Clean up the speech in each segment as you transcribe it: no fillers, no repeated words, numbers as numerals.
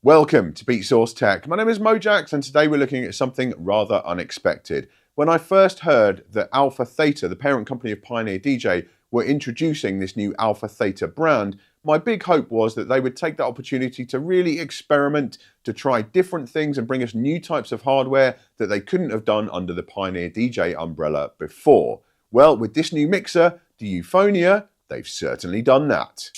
Welcome to Beatsource Tech. My name is Mojaxx and today we're looking at something rather unexpected. When I first heard that AlphaTheta, the parent company of Pioneer DJ, were introducing this new AlphaTheta brand, my big hope was that they would take that opportunity to really experiment, to try different things and bring us new types of hardware that they couldn't have done under the Pioneer DJ umbrella before. Well, with this new mixer, the Euphonia, they've certainly done that.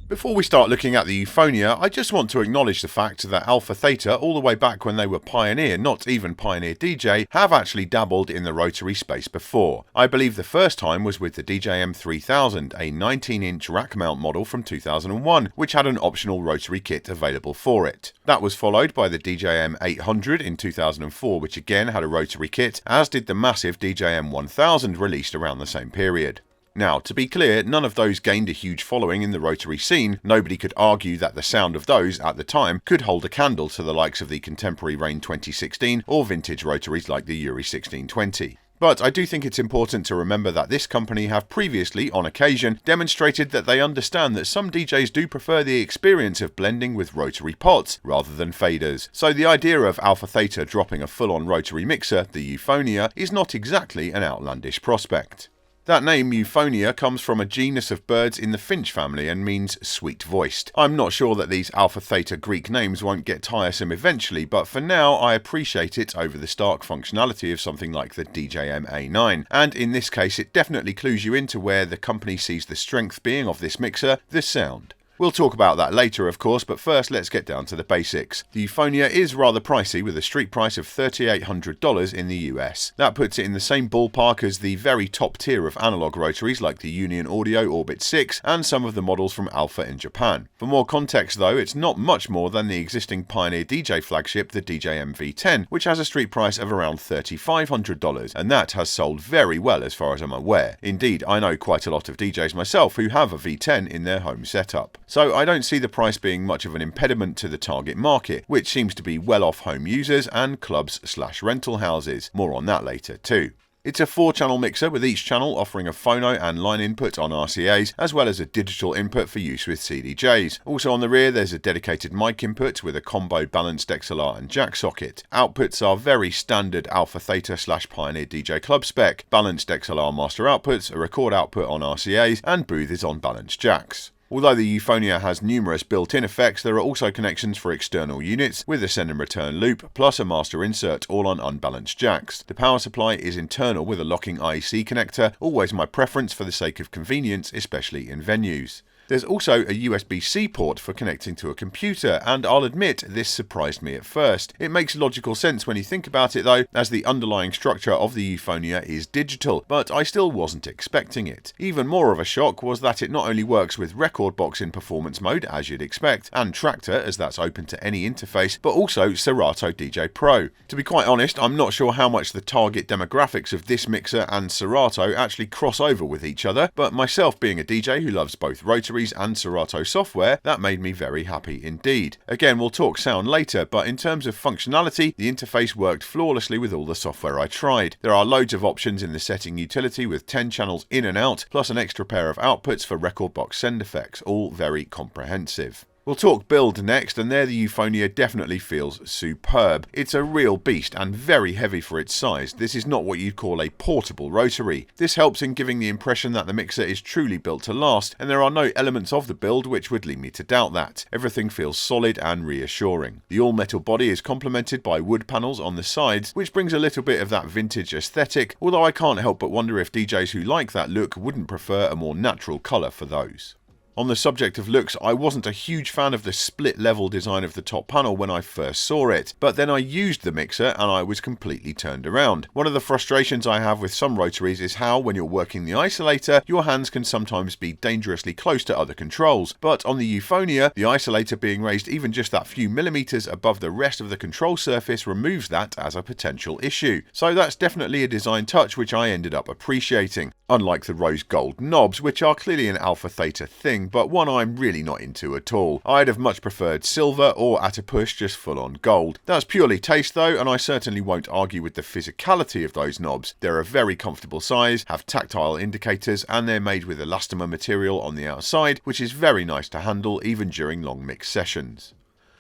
Before we start looking at the Euphonia, I just want to acknowledge the fact that AlphaTheta, all the way back when they were Pioneer, not even Pioneer DJ, have actually dabbled in the Rotary space before. I believe the first time was with the DJM3000, a 19-inch rack mount model from 2001, which had an optional Rotary kit available for it. That was followed by the DJM800 in 2004, which again had a Rotary kit, as did the massive DJM1000 released around the same period. Now, to be clear, none of those gained a huge following in the Rotary scene. Nobody could argue that the sound of those, at the time, could hold a candle to the likes of the contemporary Rain 2016 or vintage Rotaries like the Uri 1620. But I do think it's important to remember that this company have previously, on occasion, demonstrated that they understand that some DJs do prefer the experience of blending with rotary pots rather than faders. So the idea of AlphaTheta dropping a full-on rotary mixer, the Euphonia, is not exactly an outlandish prospect. That name, Euphonia, comes from a genus of birds in the finch family and means sweet-voiced. I'm not sure that these AlphaTheta Greek names won't get tiresome eventually, but for now I appreciate it over the stark functionality of something like the DJM-A9, and in this case it definitely clues you into where the company sees the strength being of this mixer, the sound. We'll talk about that later, of course, but first let's get down to the basics. The Euphonia is rather pricey, with a street price of $3,800 in the US. That puts it in the same ballpark as the very top tier of analog rotaries like the Union Audio Orbit 6 and some of the models from Alpha in Japan. For more context though, it's not much more than the existing Pioneer DJ flagship, the DJM V10, which has a street price of around $3,500, and that has sold very well as far as I'm aware. Indeed, I know quite a lot of DJs myself who have a V10 in their home setup. So I don't see the price being much of an impediment to the target market, which seems to be well-off home users and clubs/rental houses. More on that later too. It's a 4-channel mixer, with each channel offering a phono and line input on RCAs, as well as a digital input for use with CDJs. Also on the rear there's a dedicated mic input with a combo balanced XLR and jack socket. Outputs are very standard AlphaTheta/Pioneer DJ club spec, balanced XLR master outputs, a record output on RCAs, and booth is on balanced jacks. Although the Euphonia has numerous built-in effects, there are also connections for external units with a send and return loop, plus a master insert, all on unbalanced jacks. The power supply is internal with a locking IEC connector, always my preference for the sake of convenience, especially in venues. There's also a USB-C port for connecting to a computer, and I'll admit this surprised me at first. It makes logical sense when you think about it though, as the underlying structure of the Euphonia is digital, but I still wasn't expecting it. Even more of a shock was that it not only works with Record Box in performance mode, as you'd expect, and Tractor, as that's open to any interface, but also Serato DJ Pro. To be quite honest, I'm not sure how much the target demographics of this mixer and Serato actually cross over with each other, but myself being a DJ who loves both Rotary and Serato software, that made me very happy indeed. Again, we'll talk sound later, but in terms of functionality, the interface worked flawlessly with all the software I tried. There are loads of options in the setting utility with 10 channels in and out, plus an extra pair of outputs for Record Box send effects, all very comprehensive. We'll talk build next, and there the Euphonia definitely feels superb. It's a real beast and very heavy for its size. This is not what you'd call a portable rotary. This helps in giving the impression that the mixer is truly built to last, and there are no elements of the build which would lead me to doubt that. Everything feels solid and reassuring. The all-metal body is complemented by wood panels on the sides, which brings a little bit of that vintage aesthetic, although I can't help but wonder if DJs who like that look wouldn't prefer a more natural colour for those. On the subject of looks, I wasn't a huge fan of the split level design of the top panel when I first saw it, but then I used the mixer and I was completely turned around. One of the frustrations I have with some rotaries is how, when you're working the Isolator, your hands can sometimes be dangerously close to other controls, but on the Euphonia, the Isolator being raised even just that few millimeters above the rest of the control surface removes that as a potential issue. So that's definitely a design touch which I ended up appreciating, unlike the rose gold knobs, which are clearly an AlphaTheta thing, looking, but one I'm really not into at all. I'd have much preferred silver, or at a push just full on gold. That's purely taste though, and I certainly won't argue with the physicality of those knobs. They're a very comfortable size, have tactile indicators, and they're made with elastomer material on the outside, which is very nice to handle even during long mix sessions.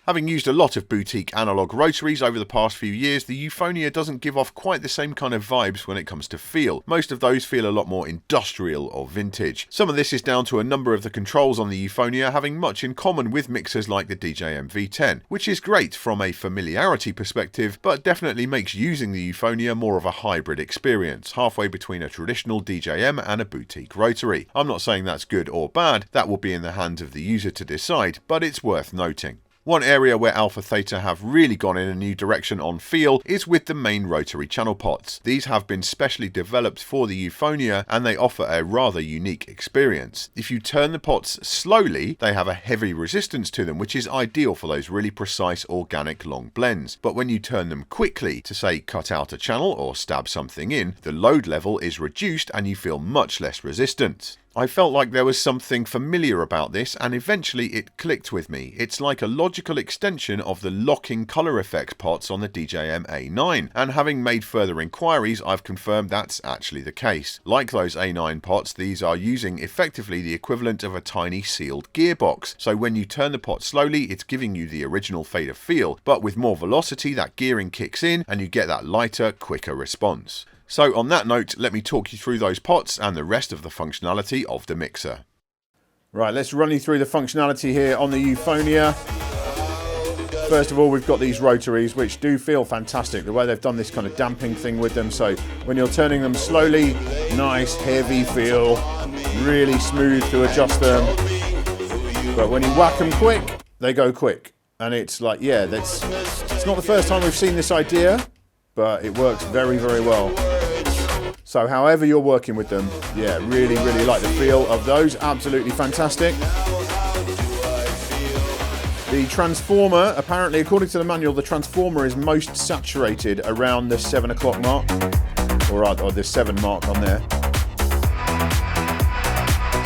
Having used a lot of boutique analogue rotaries over the past few years, the Euphonia doesn't give off quite the same kind of vibes when it comes to feel. Most of those feel a lot more industrial or vintage. Some of this is down to a number of the controls on the Euphonia having much in common with mixers like the DJM V10, which is great from a familiarity perspective, but definitely makes using the Euphonia more of a hybrid experience, halfway between a traditional DJM and a boutique rotary. I'm not saying that's good or bad, that will be in the hands of the user to decide, but it's worth noting. One area where AlphaTheta have really gone in a new direction on feel is with the main rotary channel pots. These have been specially developed for the Euphonia and they offer a rather unique experience. If you turn the pots slowly, they have a heavy resistance to them, which is ideal for those really precise organic long blends. But when you turn them quickly to say cut out a channel or stab something in, the load level is reduced and you feel much less resistant. I felt like there was something familiar about this and eventually it clicked with me. It's like a logical extension of the locking colour effect pots on the DJM A9, and having made further inquiries I've confirmed that's actually the case. Like those A9 pots, these are using effectively the equivalent of a tiny sealed gearbox, so when you turn the pot slowly it's giving you the original fader feel, but with more velocity that gearing kicks in and you get that lighter, quicker response. So on that note, let me talk you through those pots and the rest of the functionality of the mixer. Right, let's run you through the functionality here on the Euphonia. First of all, we've got these rotaries, which do feel fantastic, the way they've done this kind of damping thing with them. So when you're turning them slowly, nice, heavy feel, really smooth to adjust them. But when you whack them quick, they go quick. And it's like, yeah, it's not the first time we've seen this idea, but it works very, very well. So however you're working with them, yeah, really, really like the feel of those. Absolutely fantastic. The transformer, apparently, according to the manual, the transformer is most saturated around the 7 o'clock mark, or the 7 mark on there.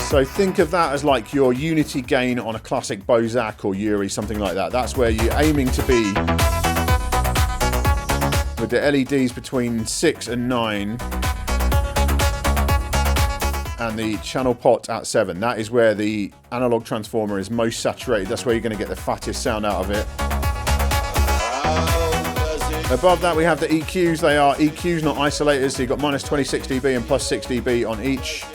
So think of that as like your unity gain on a classic Mojaxx or Yuri, something like that. That's where you're aiming to be with the LEDs between 6 and 9 and the channel pot at 7. That is where the analog transformer is most saturated. That's where you're going to get the fattest sound out of it. Above that we have the EQs. They are EQs, not isolators. So you've got minus 26 dB and plus 6 dB on each.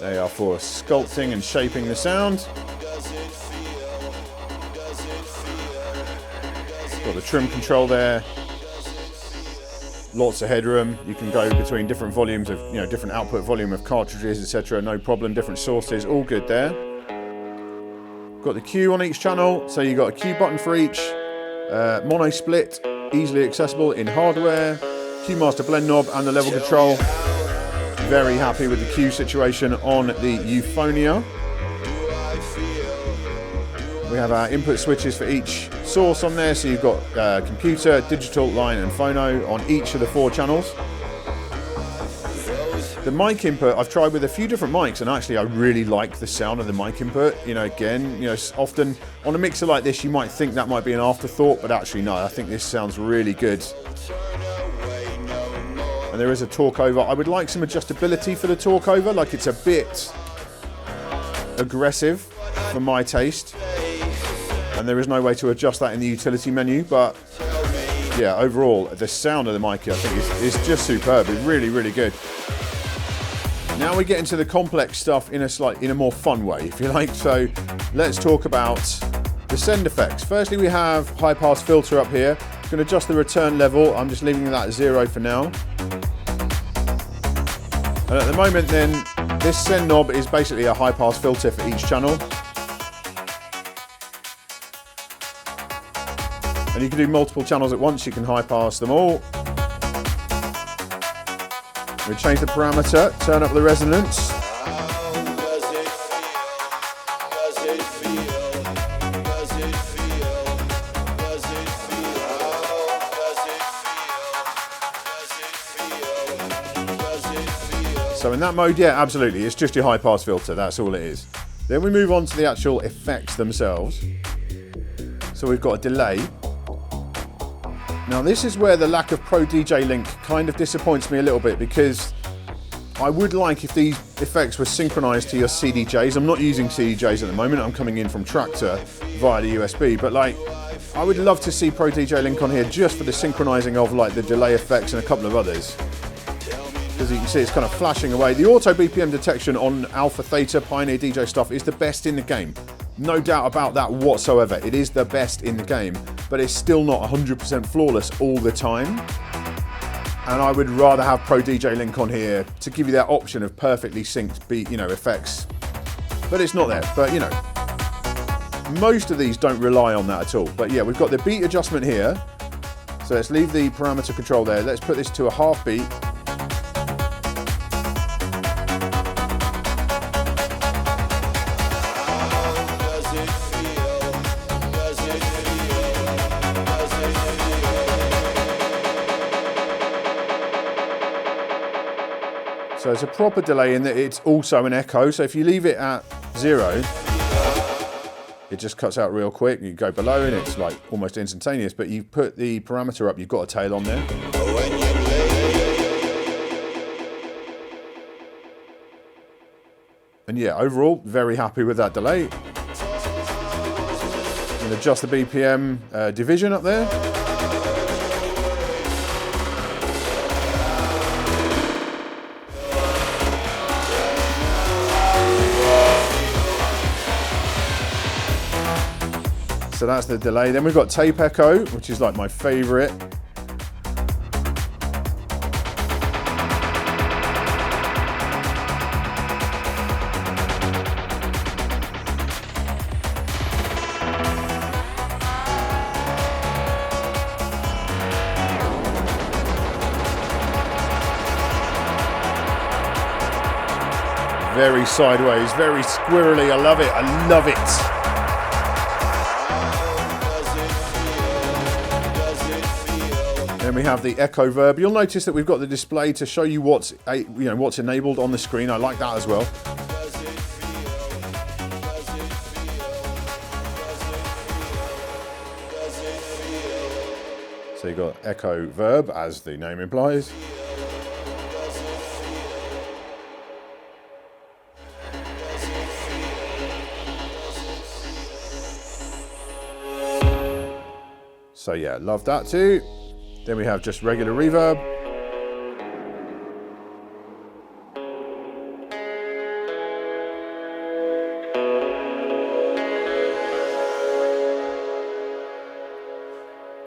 They are for sculpting and shaping the sound. Got the trim control there. Lots of headroom. You can go between different volumes of, different output volume of cartridges, etc. No problem. Different sources, all good there. Got the Q on each channel, so you got a Q button for each. Mono split, easily accessible in hardware. Q master blend knob and the level control. Very happy with the Q situation on the Euphonia. We have our input switches for each source on there, so you've got computer, digital, line and phono on each of the 4 channels. The mic input I've tried with a few different mics, and actually I really like the sound of the mic input. Often on a mixer like this you might think that might be an afterthought, but actually no, I think this sounds really good. And there is a torque over. I would like some adjustability for the torque over, like it's a bit aggressive for my taste. And there is no way to adjust that in the utility menu, but yeah, overall, the sound of the mic I think is just superb. It's really, really good. Now we get into the complex stuff in a more fun way, if you like. So let's talk about the send effects. Firstly, we have high pass filter up here. I'm going to adjust the return level. I'm just leaving that at 0 for now. And at the moment then, this send knob is basically a high pass filter for each channel. And you can do multiple channels at once, you can high pass them all. We change the parameter, turn up the resonance. So in that mode, yeah, absolutely. It's just your high pass filter. That's all it is. Then we move on to the actual effects themselves. So we've got a delay. Now this is where the lack of Pro DJ Link kind of disappoints me a little bit, because I would like if these effects were synchronized to your CDJs. I'm not using CDJs at the moment. I'm coming in from Traktor via the USB, but like, I would love to see Pro DJ Link on here just for the synchronizing of like the delay effects and a couple of others. As you can see, it's kind of flashing away. The auto BPM detection on AlphaTheta Pioneer DJ stuff is the best in the game. No doubt about that whatsoever. It is the best in the game, but it's still not 100% flawless all the time. And I would rather have Pro DJ Link on here to give you that option of perfectly synced beat, you know, effects. But it's not there. But you know, most of these don't rely on that at all. But yeah, we've got the beat adjustment here. So let's leave the parameter control there. Let's put this to a half beat. So it's a proper delay in that it's also an echo. So if you leave it at 0, it just cuts out real quick. You go below and it's like almost instantaneous, but you put the parameter up, you've got a tail on there. And yeah, overall, very happy with that delay. And adjust the BPM division up there. So that's the delay. Then we've got tape echo, which is like my favorite. Very sideways, very squirrely. I love it. I love it. Then we have the echo verb. You'll notice that we've got the display to show you what's enabled on the screen. I like that as well. So you've got echo verb, as the name implies. So yeah, love that too. Then we have just regular reverb.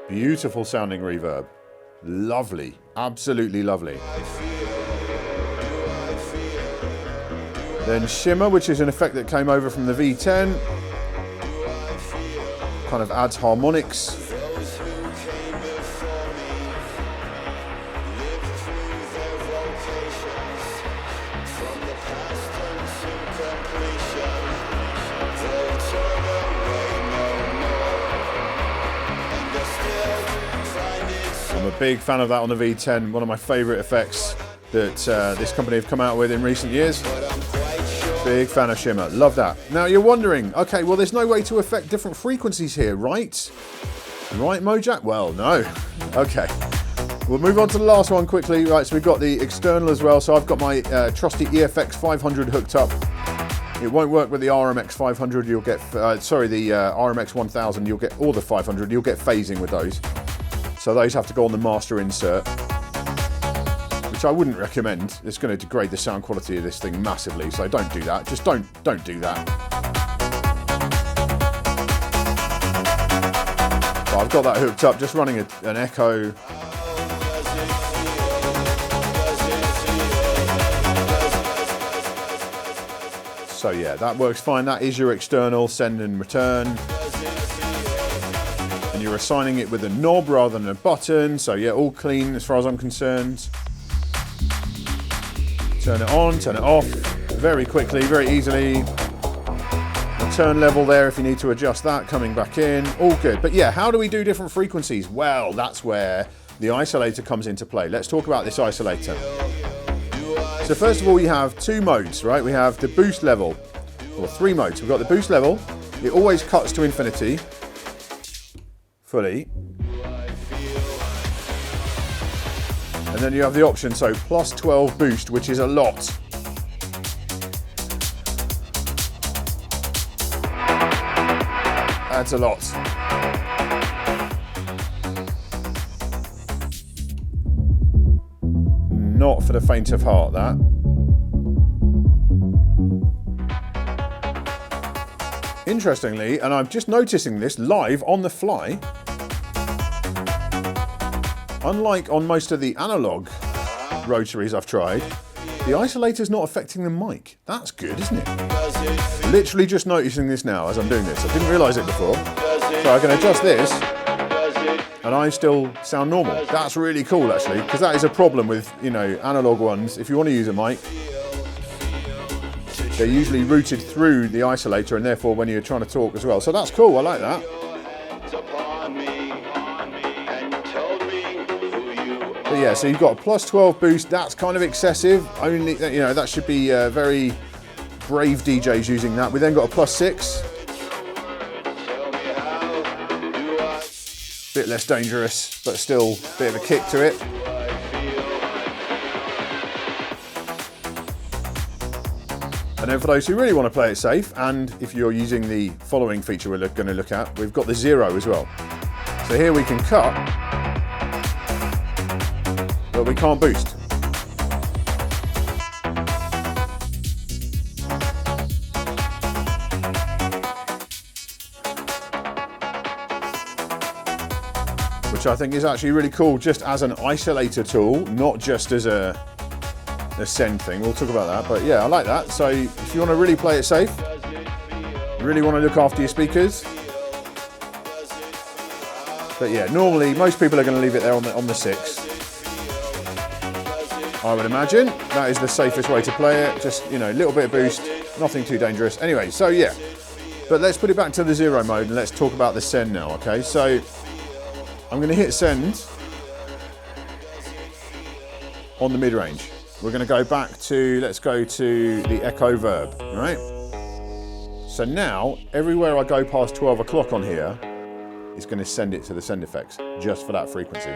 Beautiful sounding reverb. Lovely, absolutely lovely. Then shimmer, which is an effect that came over from the V10. Kind of adds harmonics. I'm a big fan of that on the V10, one of my favourite effects that this company have come out with in recent years. Big fan of shimmer, love that. Now you're wondering, okay, well there's no way to affect different frequencies here, right? Right, Mojaxx? Well, no. Okay, we'll move on to the last one quickly. Right, so we've got the external as well. So I've got my trusty EFX 500 hooked up. It won't work with the RMX 500. You'll get, the RMX 1000. You'll get, or the 500. You'll get phasing with those. So those have to go on the master insert, which I wouldn't recommend. It's going to degrade the sound quality of this thing massively. So don't do that. Just don't do that. So I've got that hooked up, just running an echo. So yeah, that works fine. That is your external send and return. And you're assigning it with a knob rather than a button. So yeah, all clean as far as I'm concerned. Turn it on, turn it off, very quickly, very easily. Turn level there if you need to adjust that, coming back in, all good. But yeah, how do we do different frequencies? Well, that's where the Isolator comes into play. Let's talk about this Isolator. So first of all, you have two modes, right? We have the boost level, or three modes. We've got the boost level. It always cuts to infinity, fully. And then you have the option, so plus 12 boost, which is a lot. That's a lot. Not for the faint of heart, that. Interestingly, and I'm just noticing this live on the fly, unlike on most of the analog rotaries I've tried, the isolator's not affecting the mic. That's good, isn't it? Literally just noticing this now as I'm doing this. I didn't realise it before. So I can adjust this and I still sound normal. That's really cool, actually, because that is a problem with, you know, analog ones. If you want to use a mic, they're usually routed through the isolator, and therefore when you're trying to talk as well. So that's cool, I like that. But yeah, so you've got a plus 12 boost. That's kind of excessive. Only, you know, that should be very brave DJs using that. We then got a plus 6. Bit less dangerous, but still a bit of a kick to it. And then for those who really want to play it safe, and if you're using the following feature we're going to look at, we've got the 0 as well. So here we can cut, but we can't boost. Which I think is actually really cool, just as an isolator tool, not just as a send thing. We'll talk about that, but yeah, I like that. So if you want to really play it safe, really want to look after your speakers. But yeah, normally most people are going to leave it there on the 6. I would imagine that is the safest way to play it. Just, you know, a little bit of boost, nothing too dangerous. Anyway, so yeah, but let's put it back to the 0 mode and let's talk about the send now. Okay, so I'm going to hit send on the mid-range. We're going to go back to, let's go to the echo verb, right? So now, everywhere I go past 12 o'clock on here, it's going to send it to the send effects, just for that frequency.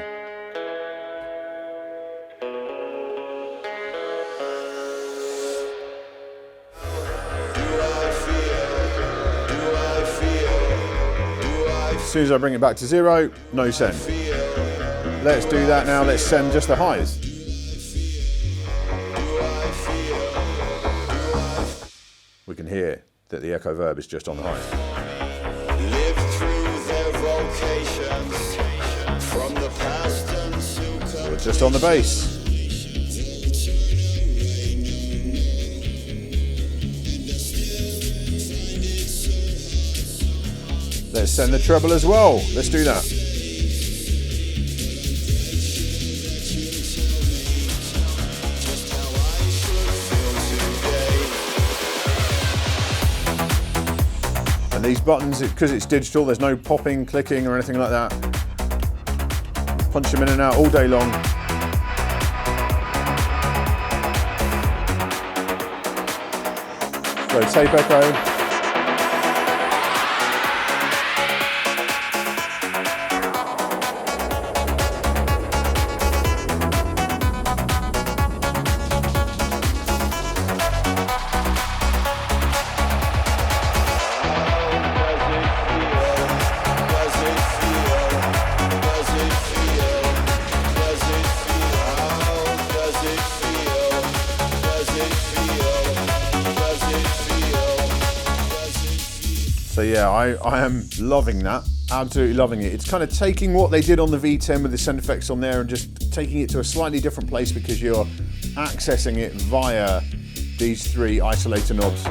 As soon as I bring it back to 0, no send. Let's do that now, let's send just the highs. We can hear that the echo verb is just on the highs. We're just on the bass. Let's send the treble as well. Let's do that. And these buttons, because it's digital, there's no popping, clicking or anything like that. Punch them in and out all day long. So tape echo. So yeah, I am loving that, absolutely loving it. It's kind of taking what they did on the V10 with the sound effects on there and just taking it to a slightly different place because you're accessing it via these 3 isolator knobs.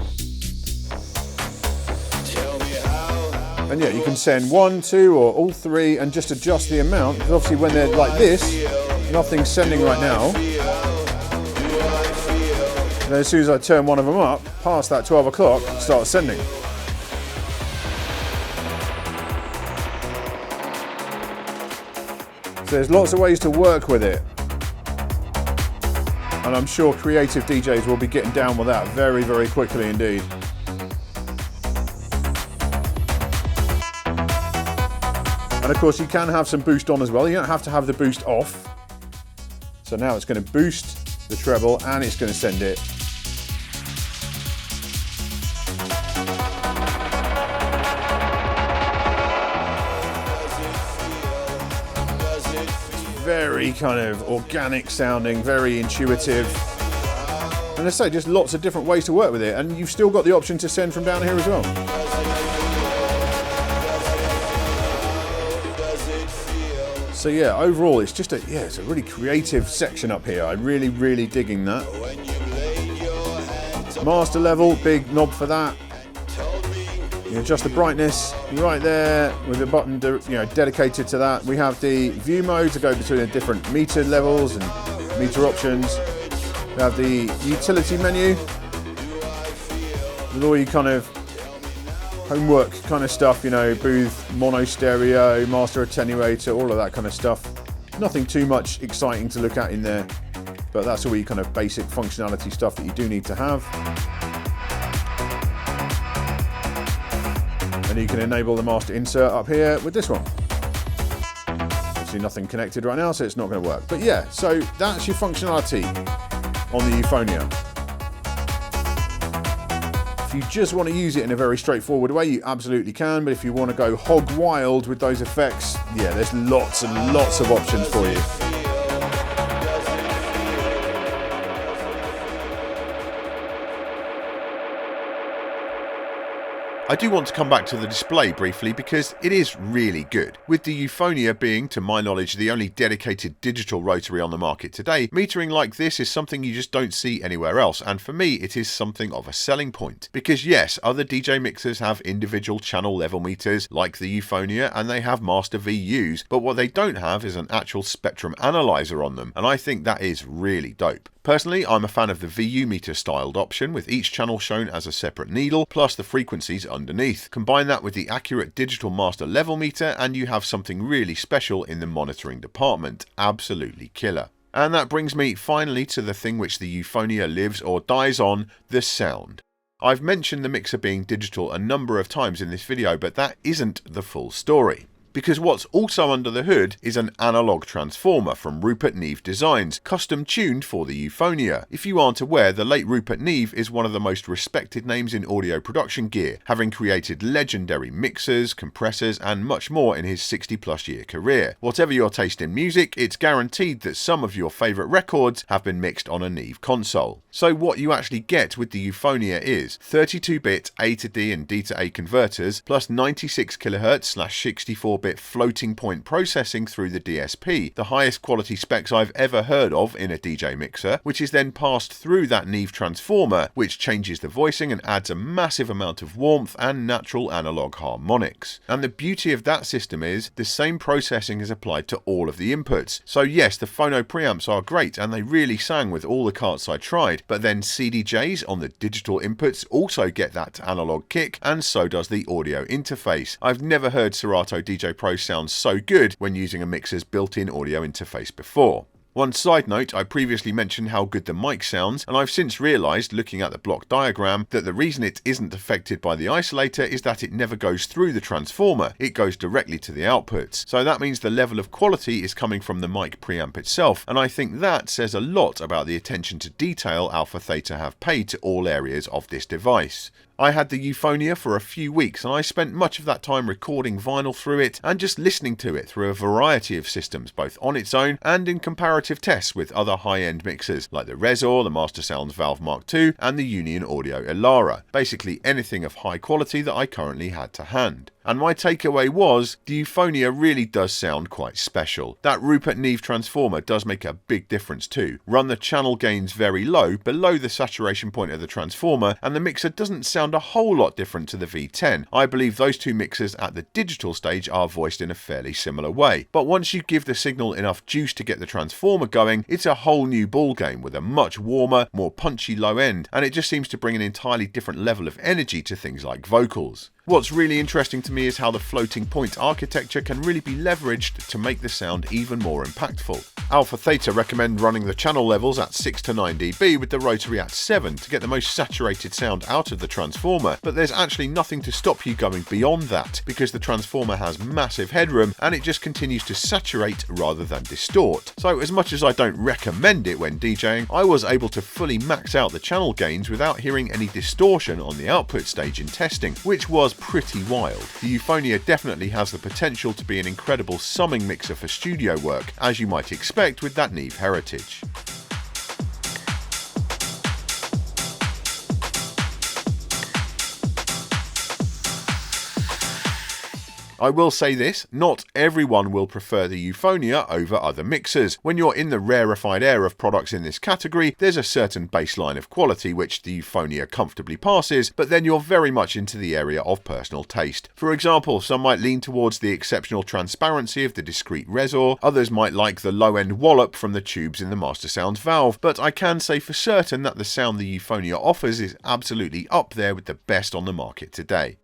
And yeah, you can send 1, 2 or all 3 and just adjust the amount, because obviously when they're like this, nothing's sending right now. And then as soon as I turn one of them up, past that 12 o'clock, it starts sending. So there's lots of ways to work with it. And I'm sure creative DJs will be getting down with that very, very quickly indeed. And of course you can have some boost on as well. You don't have to have the boost off. So now it's going to boost the treble and it's going to send it. Very kind of organic sounding, very intuitive. And I say, just lots of different ways to work with it. And you've still got the option to send from down here as well. So yeah, overall it's just it's a really creative section up here. I'm really, really digging that. Master level, big knob for that. You adjust the brightness right there with a button dedicated to that. We have the view mode to go between the different meter levels and meter options. We have the utility menu with all your kind of homework kind of stuff, booth, mono stereo, master attenuator, all of that kind of stuff. Nothing too much exciting to look at in there, but that's all your kind of basic functionality stuff that you do need to have. And you can enable the master insert up here with this one. Obviously nothing connected right now, so it's not going to work. But yeah, so that's your functionality on the Euphonia. If you just want to use it in a very straightforward way, you absolutely can. But if you want to go hog wild with those effects, yeah, there's lots and lots of options for you. I do want to come back to the display briefly because it is really good. With the Euphonia being, to my knowledge, the only dedicated digital rotary on the market today, metering like this is something you just don't see anywhere else, and for me it is something of a selling point. Because yes, other DJ mixers have individual channel level meters like the Euphonia and they have master VUs, but what they don't have is an actual spectrum analyzer on them, and I think that is really dope. Personally, I'm a fan of the VU meter styled option with each channel shown as a separate needle plus the frequencies underneath. Combine that with the accurate digital master level meter and you have something really special in the monitoring department. Absolutely killer. And that brings me finally to the thing which the Euphonia lives or dies on, the sound. I've mentioned the mixer being digital a number of times in this video, but that isn't the full story. Because what's also under the hood is an analogue transformer from Rupert Neve Designs, custom tuned for the Euphonia. If you aren't aware, the late Rupert Neve is one of the most respected names in audio production gear, having created legendary mixers, compressors and much more in his 60+ year career. Whatever your taste in music, it's guaranteed that some of your favourite records have been mixed on a Neve console. So what you actually get with the Euphonia is 32-bit A to D and D to A converters plus 96 kHz/64-bit floating point processing through the DSP, the highest quality specs I've ever heard of in a DJ mixer, which is then passed through that Neve transformer, which changes the voicing and adds a massive amount of warmth and natural analog harmonics. And the beauty of that system is the same processing is applied to all of the inputs. So yes, the phono preamps are great and they really sang with all the carts I tried, but then CDJs on the digital inputs also get that analog kick, and so does the audio interface. I've never heard Serato DJ Pro sounds so good when using a mixer's built-in audio interface before. One side note, I previously mentioned how good the mic sounds, and I've since realised, looking at the block diagram, that the reason it isn't affected by the Isolator is that it never goes through the transformer, it goes directly to the outputs. So that means the level of quality is coming from the mic preamp itself, and I think that says a lot about the attention to detail AlphaTheta have paid to all areas of this device. I had the Euphonia for a few weeks and I spent much of that time recording vinyl through it and just listening to it through a variety of systems, both on its own and in comparative tests with other high-end mixers like the Resor, the Master Sounds Valve Mark II and the Union Audio Elara, basically anything of high quality that I currently had to hand. And my takeaway was, the Euphonia really does sound quite special. That Rupert Neve transformer does make a big difference too. Run the channel gains very low, below the saturation point of the transformer, and the mixer doesn't sound a whole lot different to the V10. I believe those two mixers at the digital stage are voiced in a fairly similar way. But once you give the signal enough juice to get the transformer going, it's a whole new ballgame with a much warmer, more punchy low end, and it just seems to bring an entirely different level of energy to things like vocals. What's really interesting to me is how the floating point architecture can really be leveraged to make the sound even more impactful. AlphaTheta recommend running the channel levels at 6 to 9 dB with the Rotary at 7 to get the most saturated sound out of the transformer, but there's actually nothing to stop you going beyond that because the transformer has massive headroom and it just continues to saturate rather than distort. So as much as I don't recommend it when DJing, I was able to fully max out the channel gains without hearing any distortion on the output stage in testing, which was pretty wild. The Euphonia definitely has the potential to be an incredible summing mixer for studio work, as you might expect with that Neve heritage. I will say this, not everyone will prefer the Euphonia over other mixers. When you're in the rarefied air of products in this category, there's a certain baseline of quality which the Euphonia comfortably passes, but then you're very much into the area of personal taste. For example, some might lean towards the exceptional transparency of the discrete resor, others might like the low-end wallop from the tubes in the Master Sounds valve, but I can say for certain that the sound the Euphonia offers is absolutely up there with the best on the market today.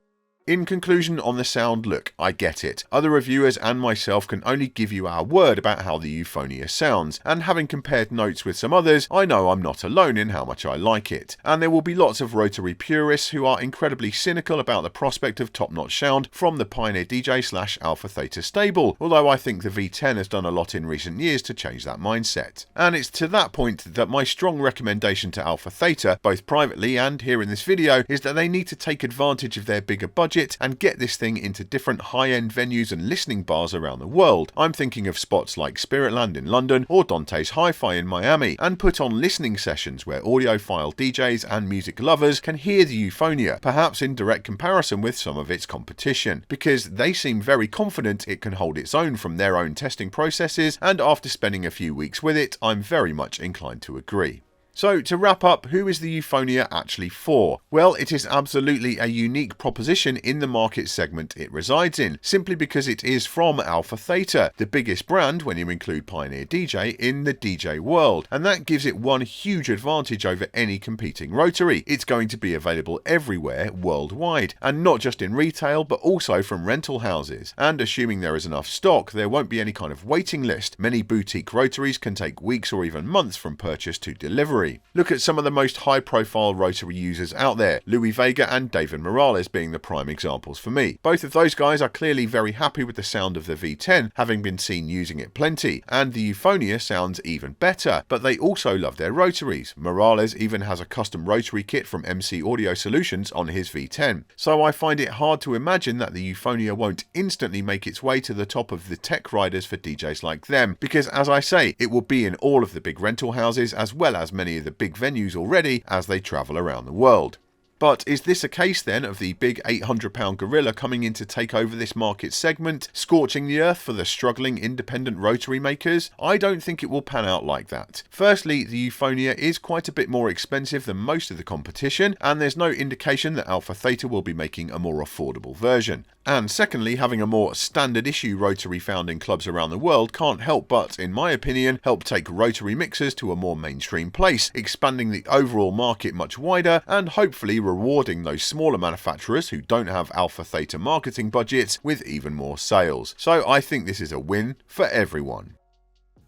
In conclusion on the sound, look, I get it. Other reviewers and myself can only give you our word about how the Euphonia sounds, and having compared notes with some others, I know I'm not alone in how much I like it. And there will be lots of Rotary purists who are incredibly cynical about the prospect of top-notch sound from the Pioneer DJ/AlphaTheta stable, although I think the V10 has done a lot in recent years to change that mindset. And it's to that point that my strong recommendation to AlphaTheta, both privately and here in this video, is that they need to take advantage of their bigger budget and get this thing into different high-end venues and listening bars around the world. I'm thinking of spots like Spiritland in London or Dante's Hi-Fi in Miami, and put on listening sessions where audiophile DJs and music lovers can hear the Euphonia, perhaps in direct comparison with some of its competition, because they seem very confident it can hold its own from their own testing processes, and after spending a few weeks with it, I'm very much inclined to agree. So to wrap up, who is the Euphonia actually for? Well, it is absolutely a unique proposition in the market segment it resides in, simply because it is from AlphaTheta, the biggest brand when you include Pioneer DJ in the DJ world, and that gives it one huge advantage over any competing Rotary. It's going to be available everywhere worldwide, and not just in retail but also from rental houses, and assuming there is enough stock, there won't be any kind of waiting list. Many boutique Rotaries can take weeks or even months from purchase to delivery. Look at some of the most high-profile Rotary users out there, Louis Vega and David Morales being the prime examples for me. Both of those guys are clearly very happy with the sound of the V10, having been seen using it plenty, and the Euphonia sounds even better, but they also love their Rotaries. Morales even has a custom Rotary kit from MC Audio Solutions on his V10. So I find it hard to imagine that the Euphonia won't instantly make its way to the top of the tech riders for DJs like them, because as I say, it will be in all of the big rental houses as well as many of the big venues already as they travel around the world. But is this a case then of the big £800 gorilla coming in to take over this market segment, scorching the earth for the struggling independent Rotary makers? I don't think it will pan out like that. Firstly, the Euphonia is quite a bit more expensive than most of the competition, and there's no indication that AlphaTheta will be making a more affordable version. And secondly, having a more standard issue Rotary found in clubs around the world can't help but, in my opinion, help take Rotary mixers to a more mainstream place, expanding the overall market much wider and hopefully rewarding those smaller manufacturers who don't have AlphaTheta marketing budgets with even more sales. So I think this is a win for everyone.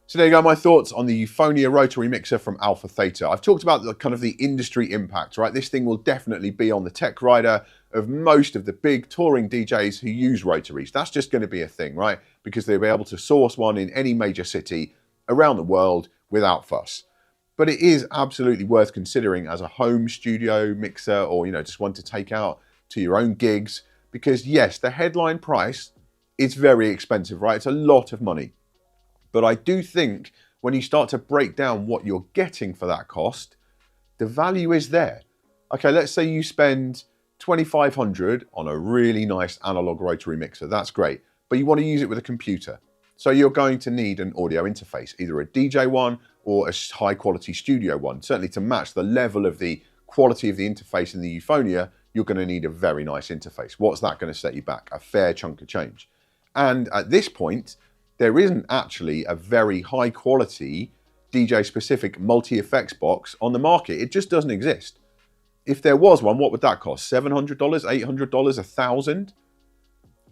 So there you go, my thoughts on the Euphonia Rotary mixer from AlphaTheta. I've talked about the kind of the industry impact, right? This thing will definitely be on the tech rider of most of the big touring DJs who use Rotaries. That's just going to be a thing, right? Because they'll be able to source one in any major city around the world without fuss. But it is absolutely worth considering as a home studio mixer, or, you know, just one to take out to your own gigs, because yes, the headline price is very expensive, right? It's a lot of money. But I do think when you start to break down what you're getting for that cost, the value is there. Okay, let's say you spend $2,500 on a really nice analog Rotary mixer. That's great, but you want to use it with a computer. So you're going to need an audio interface, either a DJ one or a high quality studio one. Certainly to match the level of the quality of the interface in the Euphonia, you're going to need a very nice interface. What's that going to set you back? A fair chunk of change. And at this point, there isn't actually a very high quality DJ specific multi-effects box on the market. It just doesn't exist. If there was one, what would that cost? $700, $800, $1,000?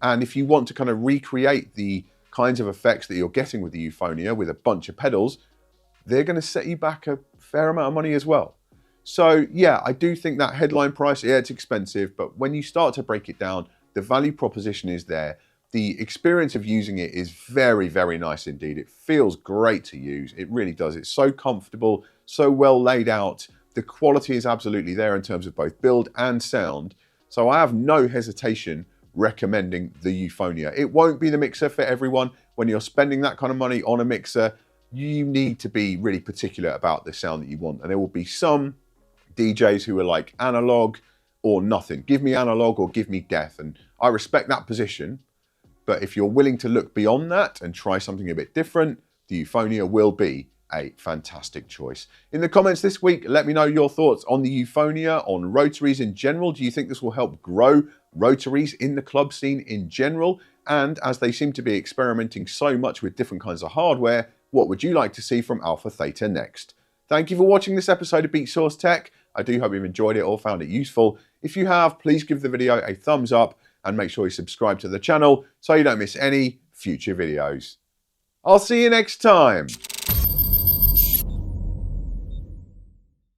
And if you want to kind of recreate the kinds of effects that you're getting with the Euphonia with a bunch of pedals, they're going to set you back a fair amount of money as well. So yeah, I do think that headline price, yeah, it's expensive, but when you start to break it down, the value proposition is there. The experience of using it is very, very nice indeed. It feels great to use. It really does. It's so comfortable, so well laid out. The quality is absolutely there in terms of both build and sound. So I have no hesitation recommending the Euphonia. It won't be the mixer for everyone. When you're spending that kind of money on a mixer, you need to be really particular about the sound that you want. And there will be some DJs who are like analog or nothing. Give me analog or give me death. And I respect that position. But if you're willing to look beyond that and try something a bit different, the Euphonia will be a fantastic choice. In the comments this week, let me know your thoughts on the Euphonia, on rotaries in general. Do you think this will help grow rotaries in the club scene in general? And as they seem to be experimenting so much with different kinds of hardware, what would you like to see from AlphaTheta next? Thank you for watching this episode of Beatsource Tech. I do hope you've enjoyed it or found it useful. If you have, please give the video a thumbs up and make sure you subscribe to the channel so you don't miss any future videos. I'll see you next time.